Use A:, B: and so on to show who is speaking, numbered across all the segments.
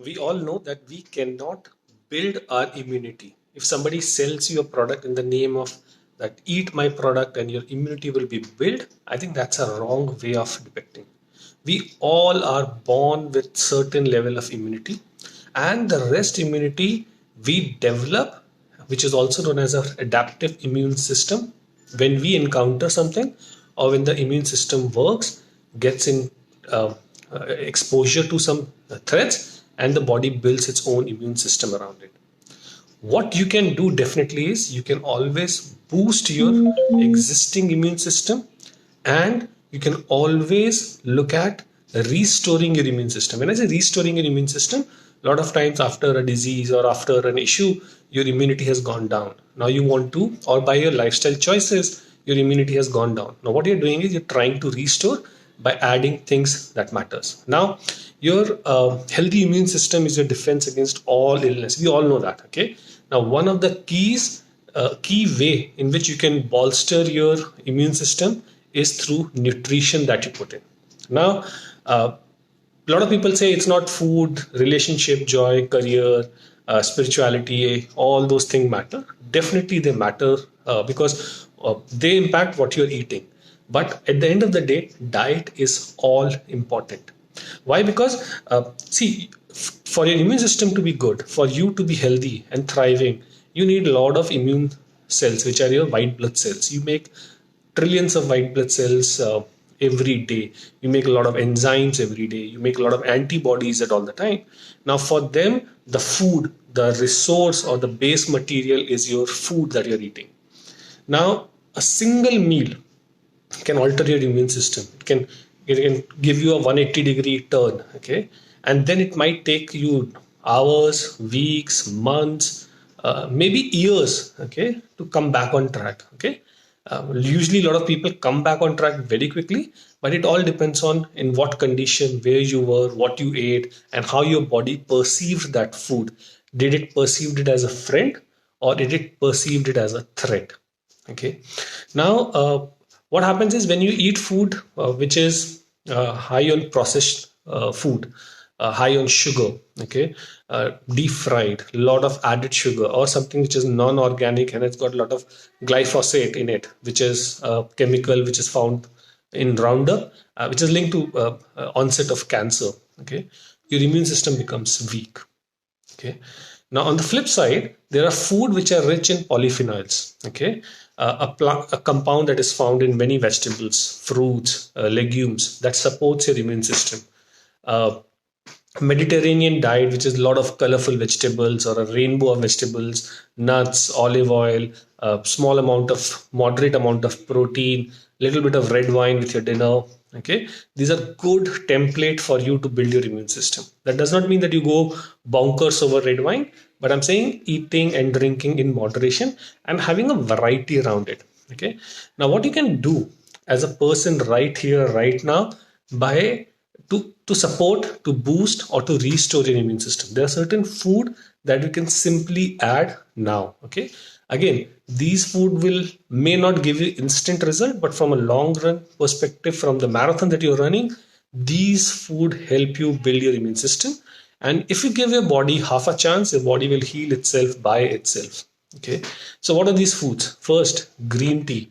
A: we all know that we cannot build our immunity. If somebody sells you a product in the name of that eat my product and your immunity will be built, I think that's a wrong way of depicting. We all are born with certain level of immunity, and the rest immunity we develop, which is also known as an adaptive immune system. When we encounter something or when the immune system works, gets in exposure to some threats, and the body builds its own immune system around it. What you can do definitely is you can always boost your existing immune system, and you can always look at restoring your immune system. When I say restoring your immune system, a lot of times after a disease or after an issue, your immunity has gone down. Now you want to, or by your lifestyle choices, your immunity has gone down. Now what you're doing is you're trying to restore by adding things that matters. Now your healthy immune system is your defense against all illness. We all know that. Okay. Now one of the key way in which you can bolster your immune system is through nutrition that you put in. Now, a lot of people say it's not food, relationship, joy, career, spirituality, all those things matter. Definitely they matter because they impact what you're eating. But at the end of the day, diet is all important. Why? Because see, for your immune system to be good, for you to be healthy and thriving, you need a lot of immune cells, which are your white blood cells. You make trillions of white blood cells every day. You make a lot of enzymes every day. You make a lot of antibodies at all the time. Now, for them, the food, the resource or the base material is your food that you're eating. Now, a single meal can alter your immune system. It can give you a 180-degree turn. Okay, and then it might take you hours, weeks, months, maybe years. Okay, to come back on track. Okay, usually a lot of people come back on track very quickly, but it all depends on in what condition, where you were, what you ate, and how your body perceived that food. Did it perceived it as a friend, or did it perceived it as a threat? Okay. Now, what happens is when you eat food which is high on processed food, high on sugar, okay, deep fried, lot of added sugar, or something which is non-organic and it's got a lot of glyphosate in it, which is a chemical which is found in Roundup, which is linked to onset of cancer. Okay, your immune system becomes weak. Okay. Now, on the flip side, there are food which are rich in polyphenols. Okay, a compound that is found in many vegetables, fruits, legumes that supports your immune system. Uh, Mediterranean diet, which is a lot of colorful vegetables or a rainbow of vegetables, nuts, olive oil, a small amount of moderate amount of protein, little bit of red wine with your dinner. Okay, these are good template for you to build your immune system. That does not mean that you go bonkers over red wine, but I'm saying eating and drinking in moderation and having a variety around it. Okay, now what you can do as a person right here, right now, by to support, to boost, or to restore your immune system. There are certain food that you can simply add now. Okay. Again, these food will may not give you instant result, but from a long run perspective, from the marathon that you're running, these food help you build your immune system. And if you give your body half a chance, your body will heal itself by itself. Okay. So what are these foods? First, green tea,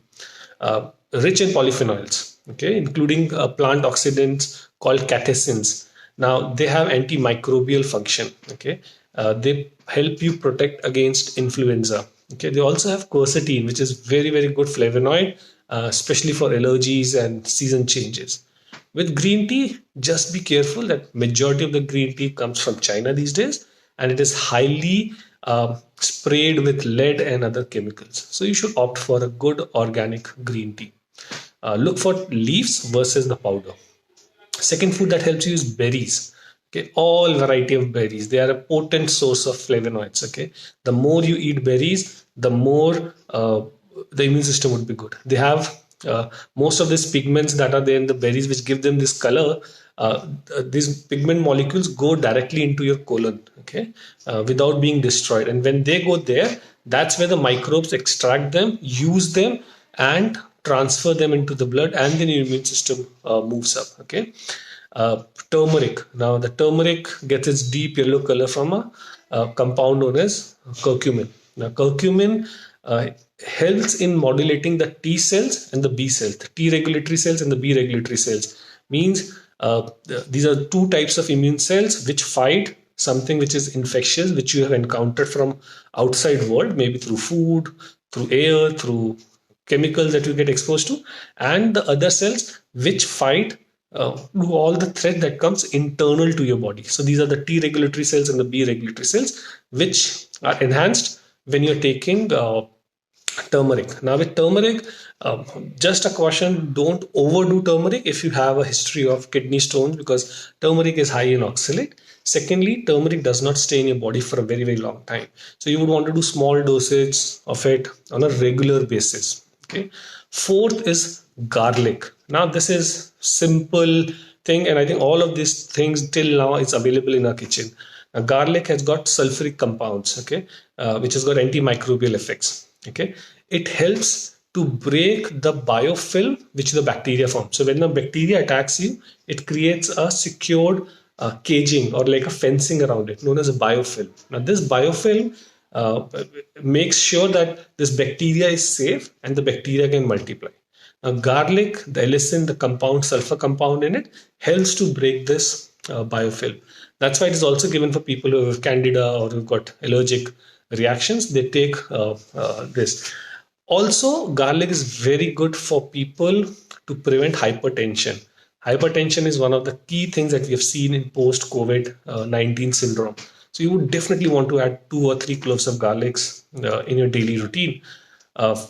A: rich in polyphenols, okay, including plant oxidants called catechins. Now they have antimicrobial function. Okay, they help you protect against influenza. Okay, they also have quercetin, which is very good flavonoid, especially for allergies and season changes. With green tea, just be careful that majority of the green tea comes from China these days, and it is highly sprayed with lead and other chemicals. So you should opt for a good organic green tea. Look for leaves versus the powder. Second food that helps you is berries. Okay, all variety of berries. They are a potent source of flavonoids. Okay, the more you eat berries, the more the immune system would be good. They have most of these pigments that are there in the berries, which give them this color. These pigment molecules go directly into your colon, okay, without being destroyed. And when they go there, that's where the microbes extract them, use them, and transfer them into the blood, and then your immune system moves up. Okay, uh, turmeric. Now, the turmeric gets its deep yellow color from a compound known as curcumin. Now, curcumin helps in modulating the T cells and the B cells, the T regulatory cells and the B regulatory cells. Means these are two types of immune cells which fight something which is infectious, which you have encountered from outside world, maybe through food, through air, through chemicals that you get exposed to, and the other cells which fight to all the threat that comes internal to your body. So these are the T regulatory cells and the B regulatory cells, which are enhanced when you're taking turmeric. Now, with turmeric, just a caution: don't overdo turmeric if you have a history of kidney stones, because turmeric is high in oxalate. Secondly, turmeric does not stay in your body for a very, very long time. So you would want to do small dosage of it on a regular basis. Okay. Fourth is garlic. Now, this is simple thing, and I think all of these things till now is available in our kitchen. Now, garlic has got sulfuric compounds, okay, which has got antimicrobial effects. Okay, it helps to break the biofilm which the bacteria form. So when the bacteria attacks you, it creates a secured caging or like a fencing around it, known as a biofilm. Now, this biofilm uh, makes sure that this bacteria is safe and the bacteria can multiply. Now, garlic, the allicin, the compound, sulfur compound in it, helps to break this biofilm. That's why it is also given for people who have candida or who've got allergic reactions. They take this. Also, garlic is very good for people to prevent hypertension. Hypertension is one of the key things that we have seen in post COVID 19 syndrome. So, you would definitely want to add 2 or 3 cloves of garlics in your daily routine.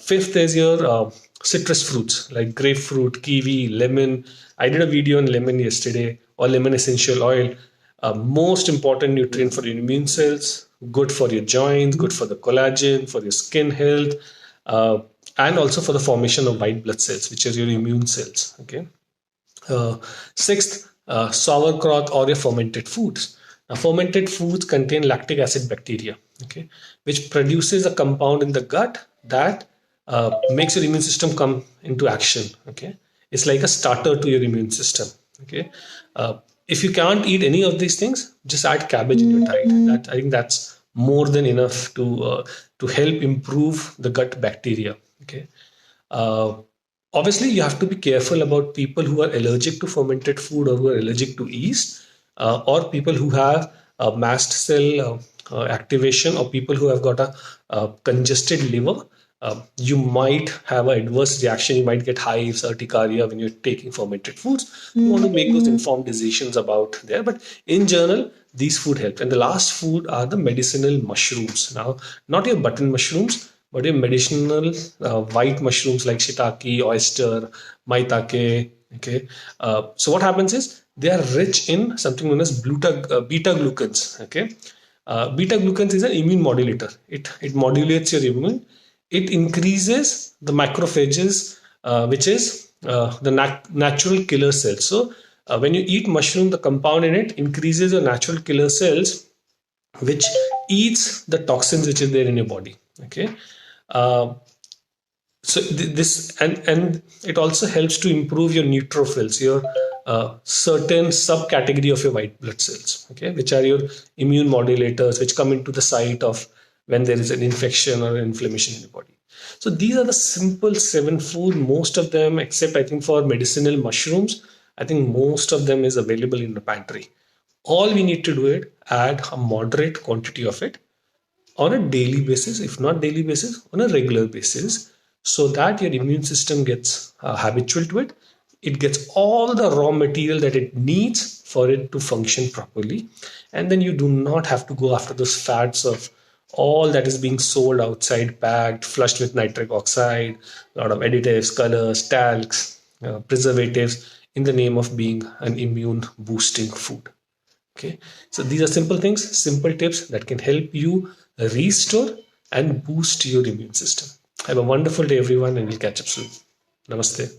A: Fifth is your citrus fruits like grapefruit, kiwi, lemon. I did a video on lemon yesterday, or lemon essential oil. Most important nutrient for your immune cells, good for your joints, good for the collagen, for your skin health, uh, and also for the formation of white blood cells, which are your immune cells. Okay. Uh, Sixth, sauerkraut or your fermented foods. Now, fermented foods contain lactic acid bacteria, okay, which produces a compound in the gut that makes your immune system come into action. Okay, it's like a starter to your immune system. Okay, if you can't eat any of these things, just add cabbage in your diet. That, I think that's more than enough to help improve the gut bacteria. Okay. Uh, Obviously, you have to be careful about people who are allergic to fermented food or who are allergic to yeast, or people who have mast cell activation, or people who have got a congested liver. You might have an adverse reaction. You might get hives, urticaria when you're taking fermented foods. You want to make those informed decisions about there. But in general, these food help. And the last food are the medicinal mushrooms. Now, not your button mushrooms, but your medicinal white mushrooms like shiitake, oyster, maitake. Okay, so what happens is they are rich in something known as beta glucans. Okay, beta glucans is an immune modulator. It modulates your immune. It increases the macrophages, which is the natural killer cells. So when you eat mushroom, the compound in it increases your natural killer cells, which eats the toxins which is there in your body. Okay. Uh, so this and it also helps to improve your neutrophils, your certain subcategory of your white blood cells, okay, which are your immune modulators, which come into the site of when there is an infection or inflammation in the body. So these are the simple 7 food. Most of them, except I think for medicinal mushrooms, I think most of them is available in the pantry. All we need to do is add a moderate quantity of it on a daily basis, if not daily basis, on a regular basis, so that your immune system gets habitual to it. It gets all the raw material that it needs for it to function properly. And then you do not have to go after those fads of all that is being sold outside, packed, flushed with nitric oxide, a lot of additives, colors, talcs, preservatives, in the name of being an immune boosting food. Okay, so these are simple things, simple tips that can help you restore and boost your immune system. Have a wonderful day, everyone, and we'll catch up soon. Namaste.